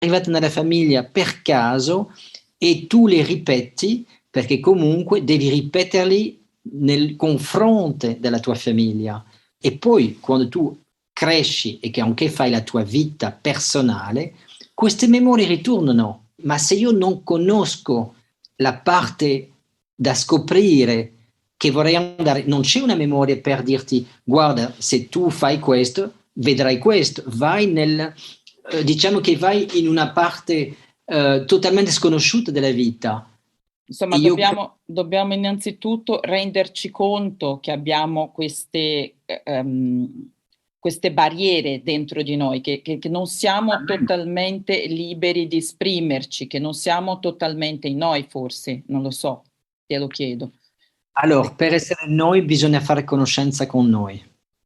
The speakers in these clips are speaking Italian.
arrivati nella famiglia per caso e tu li ripeti perché comunque devi ripeterli nel confronto della tua famiglia. E poi quando tu cresci e che anche fai la tua vita personale, queste memorie ritornano. Ma se io non conosco la parte da scoprire che vorrei andare, non c'è una memoria per dirti guarda, se tu fai questo, vedrai questo. Diciamo che vai in una parte totalmente sconosciuta della vita. Insomma, dobbiamo innanzitutto renderci conto che abbiamo queste barriere dentro di noi, che non siamo totalmente liberi di esprimerci, che non siamo totalmente in noi, forse, non lo so, te lo chiedo. Allora, per essere noi bisogna fare conoscenza con noi,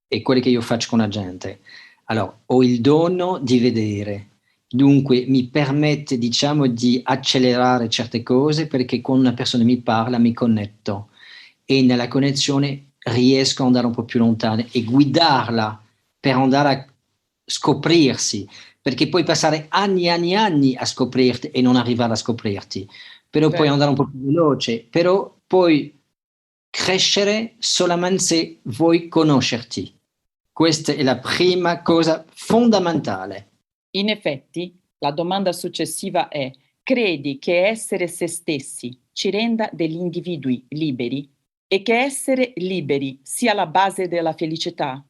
è quello che io faccio con la gente. Allora, ho il dono di vedere, dunque mi permette, diciamo, di accelerare certe cose perché quando una persona mi parla mi connetto e nella connessione riesco ad andare un po' più lontano e guidarla per andare a scoprirsi, perché puoi passare anni e anni e anni a scoprirti e non arrivare a scoprirti, però puoi andare un po' più veloce, però poi crescere solamente se vuoi conoscerti. Questa è la prima cosa fondamentale. In effetti, la domanda successiva è: credi che essere se stessi ci renda degli individui liberi e che essere liberi sia la base della felicità?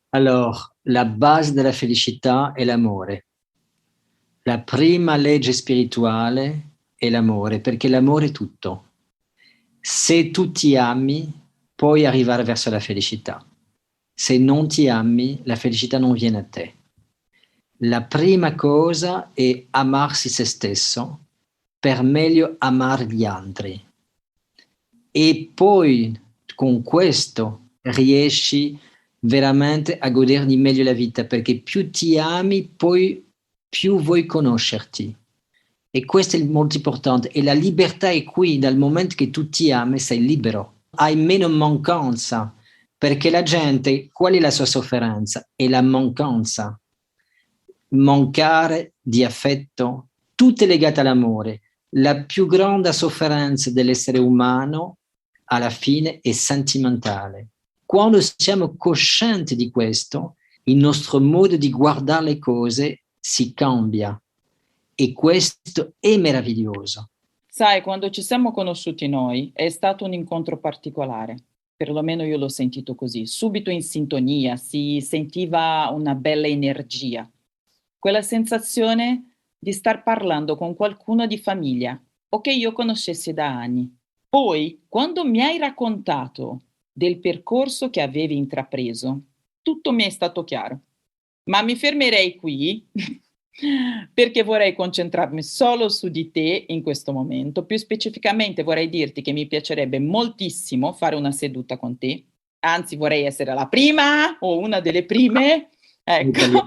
Allora, la base della felicità è l'amore. La prima legge spirituale è l'amore, perché l'amore è tutto. Se tu ti ami, puoi arrivare verso la felicità. Se non ti ami, la felicità non viene a te. La prima cosa è amarsi se stesso per meglio amare gli altri. E poi con questo riesci veramente a goderti meglio la vita, perché più ti ami, poi più vuoi conoscerti. E questo è molto importante. E la libertà è qui, dal momento che tu ti ami, sei libero. Hai meno mancanza, perché la gente, qual è la sua sofferenza? È la mancanza. Mancare di affetto, tutto è legato all'amore. La più grande sofferenza dell'essere umano, alla fine, è sentimentale. Quando siamo coscienti di questo, il nostro modo di guardare le cose si cambia e questo è meraviglioso. Sai, quando ci siamo conosciuti noi è stato un incontro particolare, perlomeno io l'ho sentito così, subito in sintonia, si sentiva una bella energia, quella sensazione di star parlando con qualcuno di famiglia o che io conoscessi da anni. Poi, quando mi hai raccontato del percorso che avevi intrapreso, tutto mi è stato chiaro. Ma mi fermerei qui perché vorrei concentrarmi solo su di te in questo momento. Più specificamente vorrei dirti che mi piacerebbe moltissimo fare una seduta con te, anzi vorrei essere la prima o una delle prime, ecco,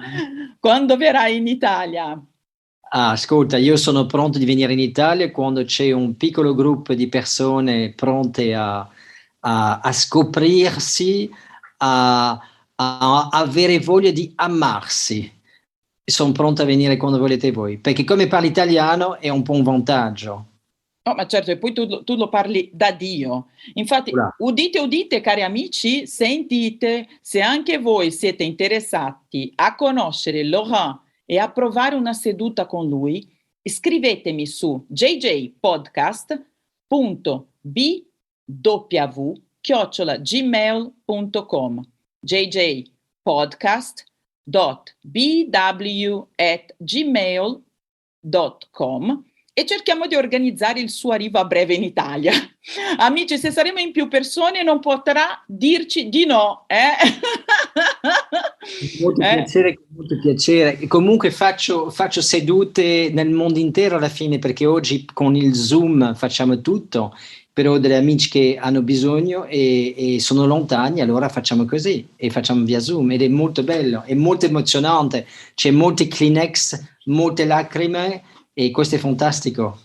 quando verrai in Italia. Ah, ascolta, io sono pronto di venire in Italia quando c'è un piccolo gruppo di persone pronte a scoprirsi, a avere voglia di amarsi. Sono pronto a venire quando volete voi, perché come parli italiano è un po' un vantaggio. No, ma certo, e poi tu lo parli da Dio. Infatti, Voilà. udite, udite, cari amici, sentite, se anche voi siete interessati a conoscere Laurent e a provare una seduta con lui, iscrivetemi su jjpodcast.bw@gmail.com jjpodcast.bw@gmail.com e cerchiamo di organizzare il suo arrivo a breve in Italia. Amici, se saremo in più persone non potrà dirci di no, eh? Molto piacere, con molto piacere. E comunque faccio sedute nel mondo intero alla fine, perché oggi con il Zoom facciamo tutto, però ho degli amici che hanno bisogno e sono lontani, allora facciamo così e facciamo via Zoom ed è molto bello, è molto emozionante, c'è molti Kleenex, molte lacrime e questo è fantastico.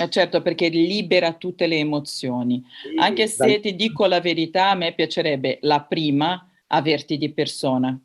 Certo, perché libera tutte le emozioni. Anche se ti dico la verità, a me piacerebbe la prima averti di persona.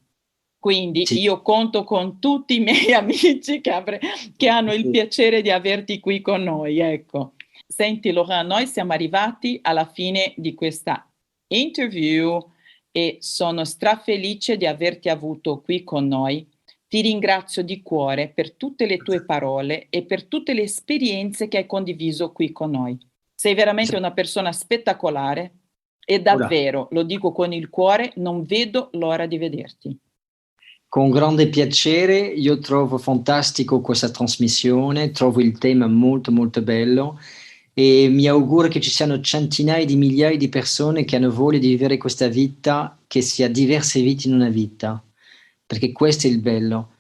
Quindi Sì. io conto con tutti i miei amici che hanno il piacere di averti qui con noi, ecco. Senti Laurent, noi siamo arrivati alla fine di questa interview e sono strafelice di averti avuto qui con noi. Ti ringrazio di cuore per tutte le tue parole e per tutte le esperienze che hai condiviso qui con noi. Sei veramente Sì. una persona spettacolare e Ola. davvero, lo dico con il cuore, non vedo l'ora di vederti. Con grande piacere, io trovo fantastico questa trasmissione, trovo il tema molto molto bello e mi auguro che ci siano centinaia di migliaia di persone che hanno voglia di vivere questa vita, che sia diverse vite in una vita, perché questo è il bello.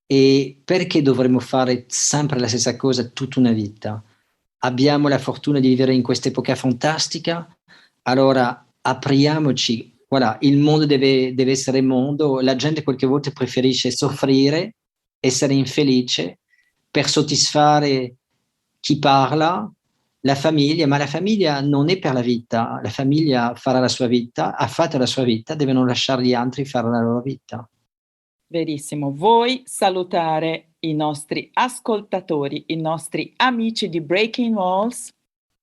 E perché dovremmo fare sempre la stessa cosa tutta una vita? Abbiamo la fortuna di vivere in quest'epoca fantastica, allora apriamoci. Voilà, il mondo deve essere mondo, la gente qualche volta preferisce soffrire, essere infelice per soddisfare chi parla, la famiglia, ma la famiglia non è per la vita, la famiglia farà la sua vita, ha fatto la sua vita, devono lasciare gli altri fare la loro vita. Verissimo. Vuoi salutare i nostri ascoltatori, i nostri amici di Breaking Walls?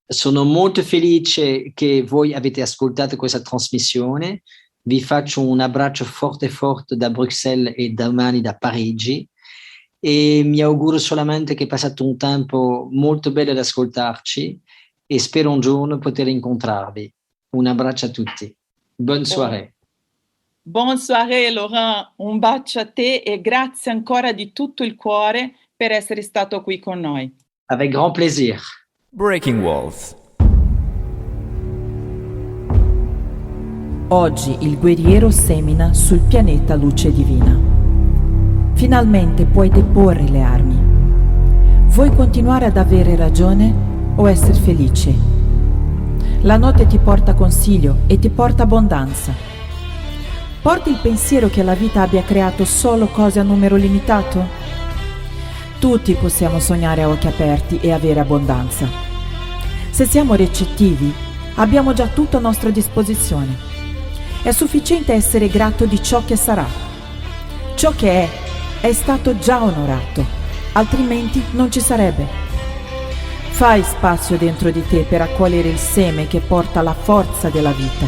Sono molto felice che voi avete ascoltato questa trasmissione. Vi faccio un abbraccio forte forte da Bruxelles e domani da Parigi e mi auguro solamente che passate un tempo molto bello ad ascoltarci e spero un giorno poter incontrarvi. Un abbraccio a tutti. Bonne soirée. Buon soirée Laurent, un bacio a te e grazie ancora di tutto il cuore per essere stato qui con noi. Avec grand plaisir. Breaking Walls. Oggi il guerriero semina sul pianeta luce divina. Finalmente puoi deporre le armi. Vuoi continuare ad avere ragione o essere felice? La notte ti porta consiglio e ti porta abbondanza. Porti il pensiero che la vita abbia creato solo cose a numero limitato? Tutti possiamo sognare a occhi aperti e avere abbondanza. Se siamo recettivi, abbiamo già tutto a nostra disposizione. È sufficiente essere grato di ciò che sarà. Ciò che è stato già onorato, altrimenti non ci sarebbe. Fai spazio dentro di te per accogliere il seme che porta la forza della vita,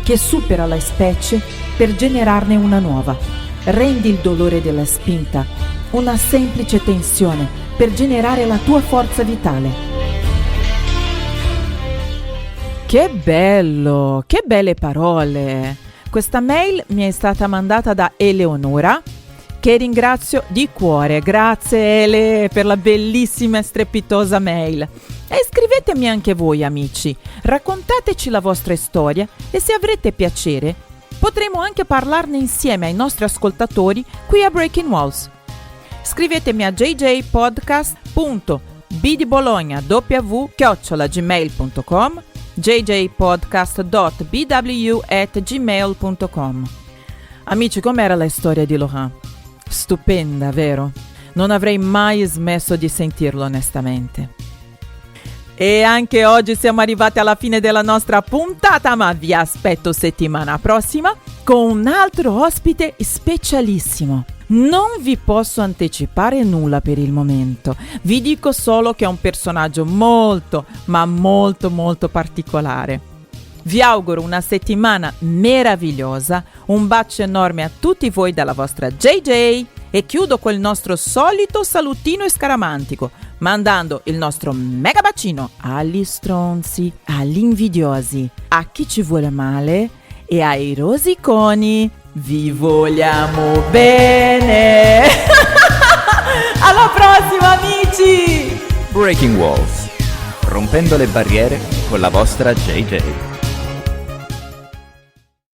che supera le specie per generarne una nuova. Rendi il dolore della spinta una semplice tensione per generare la tua forza vitale. Che bello, che belle parole! Questa mail mi è stata mandata da Eleonora, che ringrazio di cuore. Grazie Ele per la bellissima e strepitosa mail. E scrivetemi anche voi amici, raccontateci la vostra storia e se avrete piacere potremo anche parlarne insieme ai nostri ascoltatori qui a Breaking Walls. Scrivetemi a jjpodcast.bdibologna@gmail.com jjpodcast.bw@gmail.com. Amici, com'era la storia di Laurent? Stupenda, vero? Non avrei mai smesso di sentirlo onestamente. E anche oggi siamo arrivati alla fine della nostra puntata, ma vi aspetto settimana prossima con un altro ospite specialissimo. Non vi posso anticipare nulla per il momento, vi dico solo che è un personaggio molto, ma molto molto particolare. Vi auguro una settimana meravigliosa, un bacio enorme a tutti voi dalla vostra JJ e chiudo col nostro solito salutino scaramantico, mandando il nostro mega bacino agli stronzi, agli invidiosi, a chi ci vuole male e ai rosiconi. Vi vogliamo bene! Alla prossima amici! Breaking Walls. Rompendo le barriere con la vostra JJ.